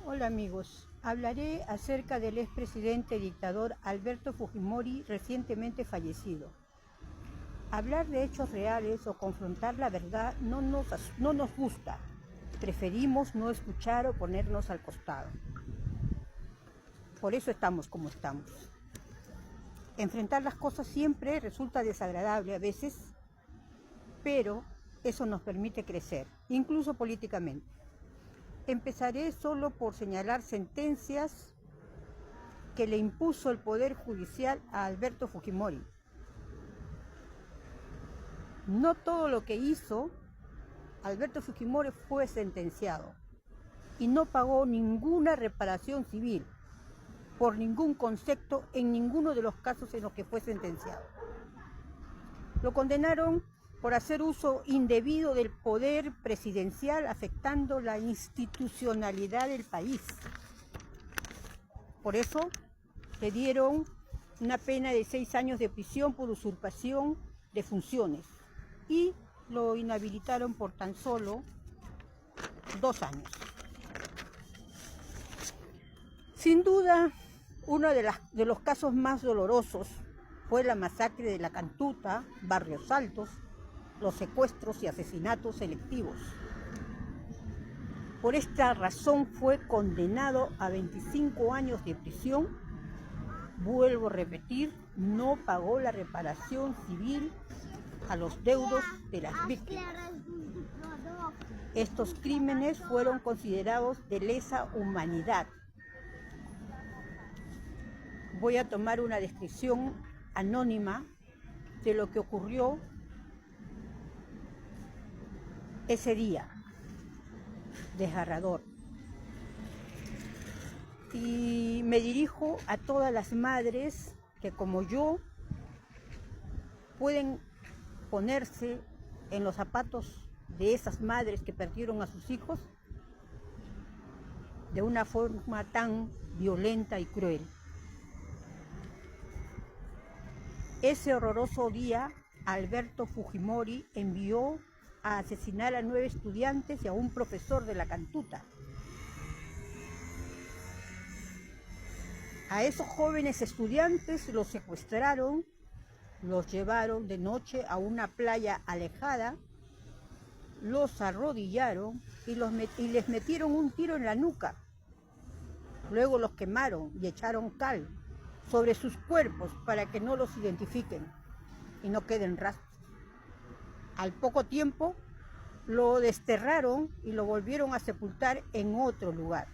Hola amigos, hablaré acerca del expresidente dictador Alberto Fujimori recientemente fallecido. Hablar de hechos reales o confrontar la verdad no nos gusta, preferimos no escuchar o ponernos al costado. Por eso estamos como estamos. Enfrentar las cosas siempre resulta desagradable a veces, pero eso nos permite crecer, incluso políticamente. Empezaré solo por señalar sentencias que le impuso el Poder Judicial a Alberto Fujimori. No todo lo que hizo Alberto Fujimori fue sentenciado y no pagó ninguna reparación civil por ningún concepto en ninguno de los casos en los que fue sentenciado. Lo condenaron por hacer uso indebido del poder presidencial, afectando la institucionalidad del país. Por eso le dieron una pena de 6 años de prisión por usurpación de funciones y lo inhabilitaron por tan solo 2 años. Sin duda, uno de los casos más dolorosos fue la masacre de La Cantuta, Barrios Altos, los secuestros y asesinatos selectivos. Por esta razón fue condenado a 25 años de prisión. Vuelvo a repetir, no pagó la reparación civil a los deudos de las víctimas. Estos crímenes fueron considerados de lesa humanidad. Voy a tomar una descripción anónima de lo que ocurrió ese día, desgarrador. Y me dirijo a todas las madres que, como yo, pueden ponerse en los zapatos de esas madres que perdieron a sus hijos de una forma tan violenta y cruel. Ese horroroso día, Alberto Fujimori envió a asesinar a 9 estudiantes y a un profesor de La Cantuta. A esos jóvenes estudiantes los secuestraron, los llevaron de noche a una playa alejada, los arrodillaron y les metieron un tiro en la nuca. Luego los quemaron y echaron cal sobre sus cuerpos para que no los identifiquen y no queden rastros. Al poco tiempo lo desterraron y lo volvieron a sepultar en otro lugar.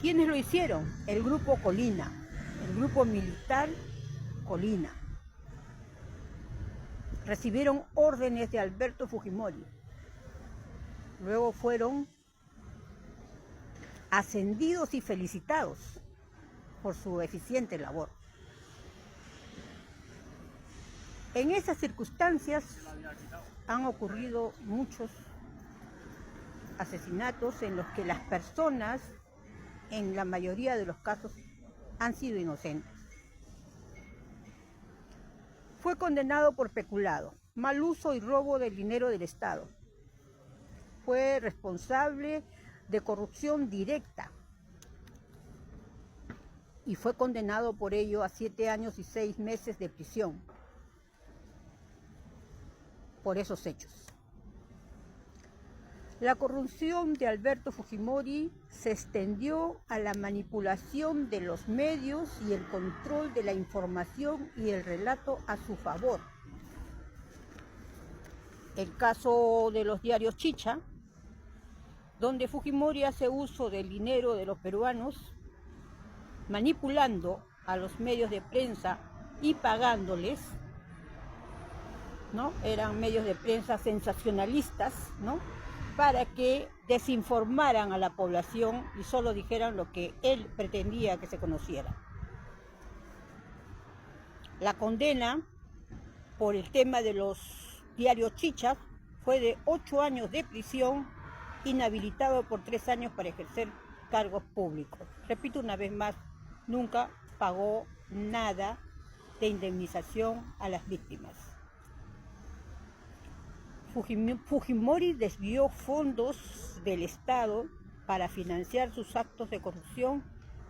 ¿Quiénes lo hicieron? El grupo Colina, el grupo militar Colina. Recibieron órdenes de Alberto Fujimori. Luego fueron ascendidos y felicitados por su eficiente labor. En esas circunstancias han ocurrido muchos asesinatos en los que las personas, en la mayoría de los casos, han sido inocentes. Fue condenado por peculado, mal uso y robo del dinero del Estado. Fue responsable de corrupción directa y fue condenado por ello a 7 años y 6 meses de prisión por esos hechos. La corrupción de Alberto Fujimori se extendió a la manipulación de los medios y el control de la información y el relato a su favor. El caso de los diarios Chicha, donde Fujimori hace uso del dinero de los peruanos, manipulando a los medios de prensa y pagándoles, ¿no? Eran medios de prensa sensacionalistas, ¿no? Para que desinformaran a la población y solo dijeran lo que él pretendía que se conociera. La condena por el tema de los diarios Chicha fue de 8 años de prisión, inhabilitado por 3 años para ejercer cargos públicos. Repito una vez más, nunca pagó nada de indemnización a las víctimas. Fujimori desvió fondos del Estado para financiar sus actos de corrupción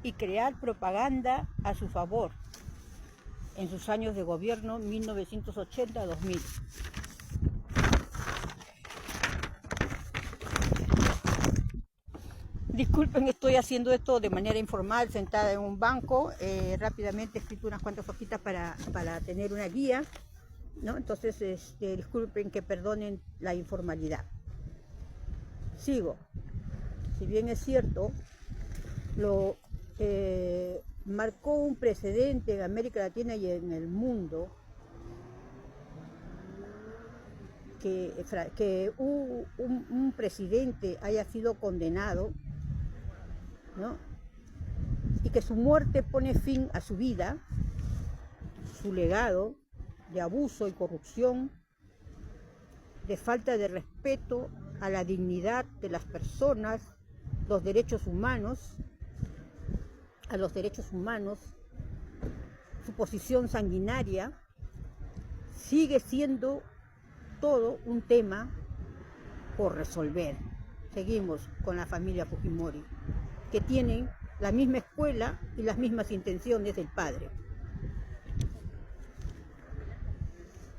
y crear propaganda a su favor en sus años de gobierno 1980-2000. Disculpen, estoy haciendo esto de manera informal, sentada en un banco. Rápidamente he escrito unas cuantas hojitas para tener una guía, ¿no? Entonces, disculpen que perdonen la informalidad. Sigo. Si bien es cierto, lo marcó un precedente en América Latina y en el mundo que un presidente haya sido condenado, ¿no? Y que su muerte pone fin a su vida, su legado de abuso y corrupción, de falta de respeto a la dignidad de las personas, a los derechos humanos, su posición sanguinaria, sigue siendo todo un tema por resolver. Seguimos con la familia Fujimori, que tienen la misma escuela y las mismas intenciones del padre.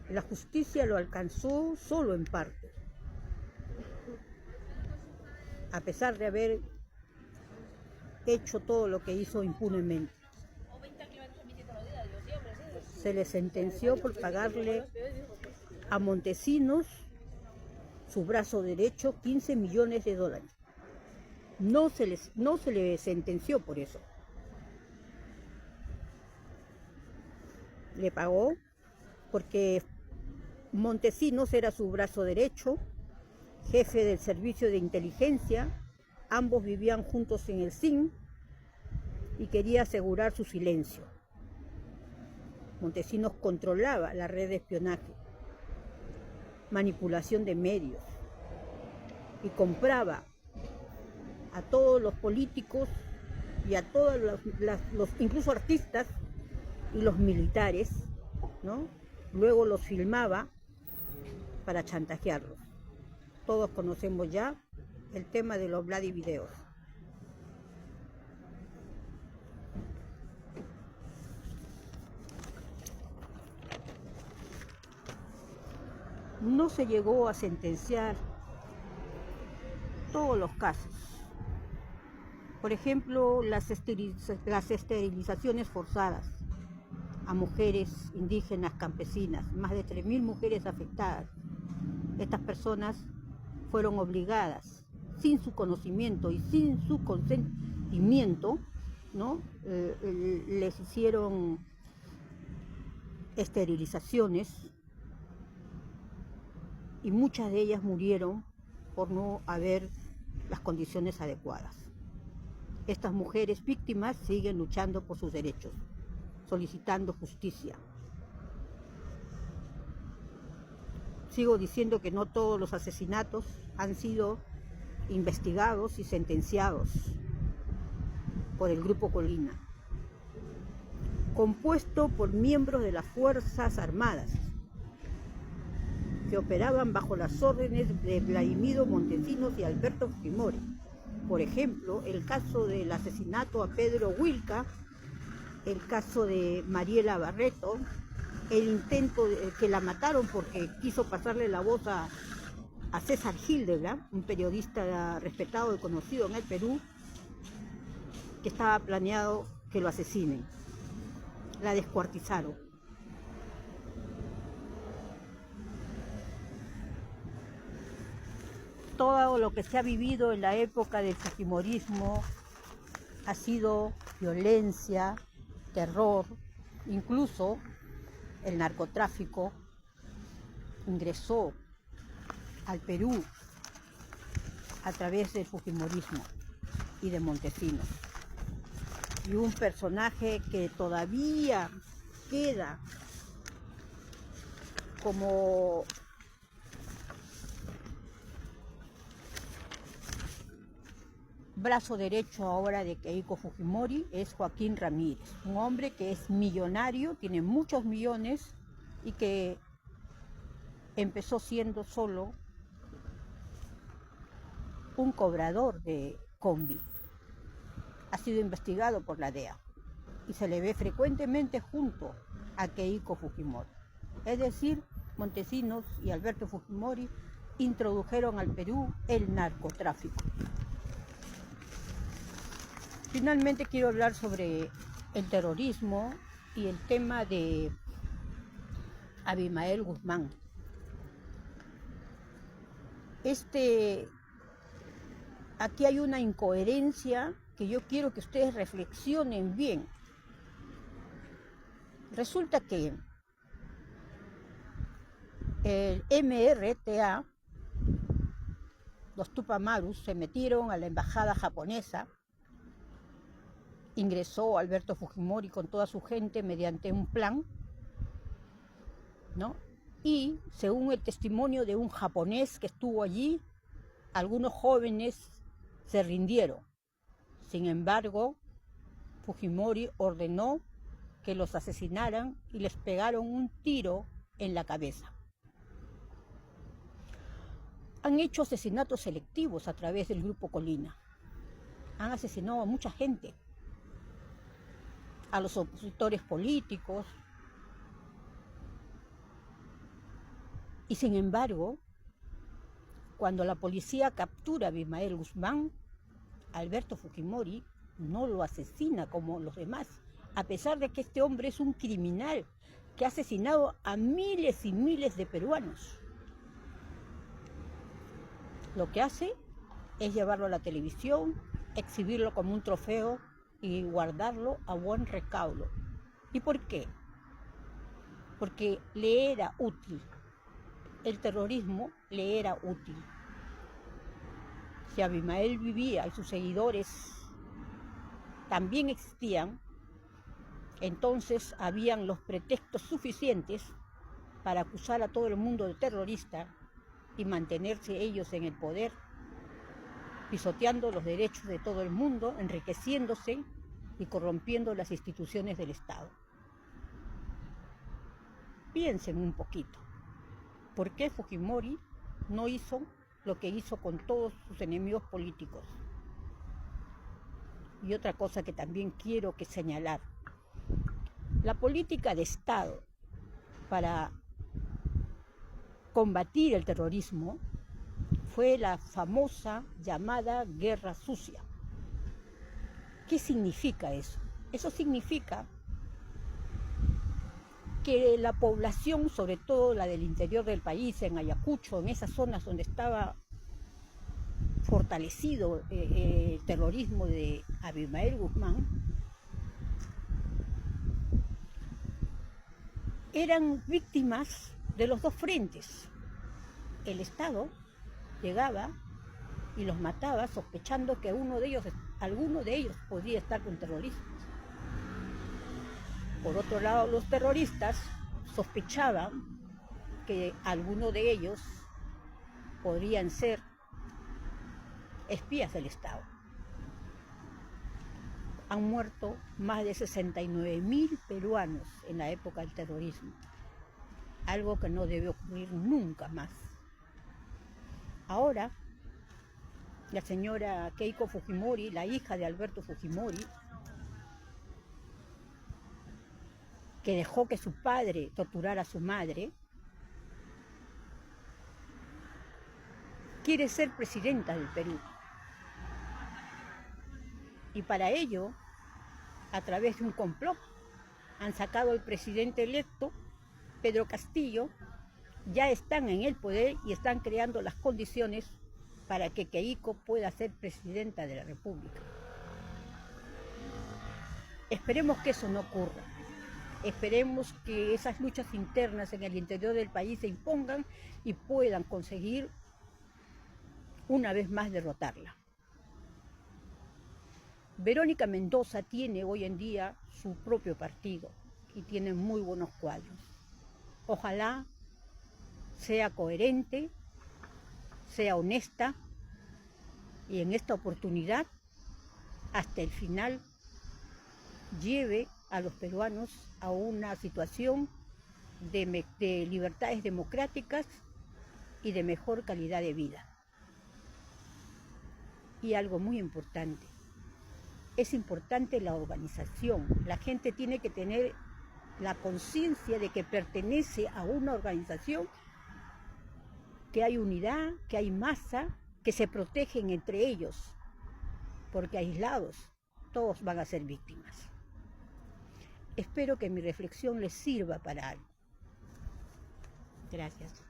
La justicia lo alcanzó solo en parte, a pesar de haber hecho todo lo que hizo impunemente. Se le sentenció por pagarle a Montesinos, su brazo derecho, $15 millones. No se le sentenció por eso. Le pagó porque Montesinos era su brazo derecho, jefe del servicio de inteligencia. Ambos vivían juntos en el SIN y quería asegurar su silencio. Montesinos controlaba la red de espionaje, manipulación de medios, y compraba a todos los políticos y a todos los incluso artistas y los militares, ¿no? Luego los filmaba para chantajearlos. Todos conocemos ya el tema de los Vladivideos. No se llegó a sentenciar todos los casos. Por ejemplo, las esterilizaciones forzadas a mujeres indígenas campesinas, más de 3.000 mujeres afectadas. Estas personas fueron obligadas, sin su conocimiento y sin su consentimiento, ¿no? Les hicieron esterilizaciones y muchas de ellas murieron por no haber las condiciones adecuadas. Estas mujeres víctimas siguen luchando por sus derechos, solicitando justicia. Sigo diciendo que no todos los asesinatos han sido investigados y sentenciados por el Grupo Colina, compuesto por miembros de las Fuerzas Armadas que operaban bajo las órdenes de Vladimiro Montesinos y Alberto Fujimori. Por ejemplo, el caso del asesinato a Pedro Wilca, el caso de Mariela Barreto, el intento de que la mataron porque quiso pasarle la voz a César Hildebrandt, un periodista respetado y conocido en el Perú, que estaba planeado que lo asesinen. La descuartizaron. Todo lo que se ha vivido en la época del fujimorismo ha sido violencia, terror, incluso el narcotráfico ingresó al Perú a través del fujimorismo y de Montesinos. Y un personaje que todavía queda como brazo derecho ahora de Keiko Fujimori es Joaquín Ramírez, un hombre que es millonario, tiene muchos millones y que empezó siendo solo un cobrador de combi. Ha sido investigado por la DEA y se le ve frecuentemente junto a Keiko Fujimori. Es decir, Montesinos y Alberto Fujimori introdujeron al Perú el narcotráfico. Finalmente quiero hablar sobre el terrorismo y el tema de Abimael Guzmán. Aquí hay una incoherencia que yo quiero que ustedes reflexionen bien. Resulta que el MRTA, los Tupamaros, se metieron a la embajada japonesa. Ingresó Alberto Fujimori con toda su gente mediante un plan, ¿no? Y según el testimonio de un japonés que estuvo allí, algunos jóvenes se rindieron. Sin embargo, Fujimori ordenó que los asesinaran y les pegaron un tiro en la cabeza. Han hecho asesinatos selectivos a través del Grupo Colina. Han asesinado a mucha gente, a los opositores políticos. Y sin embargo, cuando la policía captura a Abimael Guzmán, Alberto Fujimori no lo asesina como los demás, a pesar de que este hombre es un criminal que ha asesinado a miles y miles de peruanos. Lo que hace es llevarlo a la televisión, exhibirlo como un trofeo y guardarlo a buen recaudo. ¿Y por qué? Porque le era útil. El terrorismo le era útil. Si Abimael vivía y sus seguidores también existían, entonces habían los pretextos suficientes para acusar a todo el mundo de terrorista y mantenerse ellos en el poder, pisoteando los derechos de todo el mundo, enriqueciéndose y corrompiendo las instituciones del Estado. Piensen un poquito. ¿Por qué Fujimori no hizo lo que hizo con todos sus enemigos políticos? Y otra cosa que también quiero que señalar. La política de Estado para combatir el terrorismo fue la famosa llamada guerra sucia. ¿Qué significa eso? Eso significa que la población, sobre todo la del interior del país, en Ayacucho, en esas zonas donde estaba fortalecido el terrorismo de Abimael Guzmán, eran víctimas de los dos frentes. El Estado llegaba y los mataba sospechando que alguno de ellos podía estar con terroristas. Por otro lado, los terroristas sospechaban que algunos de ellos podrían ser espías del Estado. Han muerto más de 69.000 peruanos en la época del terrorismo, algo que no debe ocurrir nunca más. Ahora, la señora Keiko Fujimori, la hija de Alberto Fujimori, que dejó que su padre torturara a su madre, quiere ser presidenta del Perú. Y para ello, a través de un complot, han sacado al presidente electo, Pedro Castillo. Ya están en el poder y están creando las condiciones para que Keiko pueda ser presidenta de la República. Esperemos que eso no ocurra. Esperemos que esas luchas internas en el interior del país se impongan y puedan conseguir una vez más derrotarla. Verónica Mendoza tiene hoy en día su propio partido y tiene muy buenos cuadros. Ojalá sea coherente, sea honesta y en esta oportunidad, hasta el final, lleve a los peruanos a una situación de libertades democráticas y de mejor calidad de vida. Y algo muy importante, es importante la organización. La gente tiene que tener la conciencia de que pertenece a una organización, que hay unidad, que hay masa, que se protegen entre ellos, porque aislados todos van a ser víctimas. Espero que mi reflexión les sirva para algo. Gracias.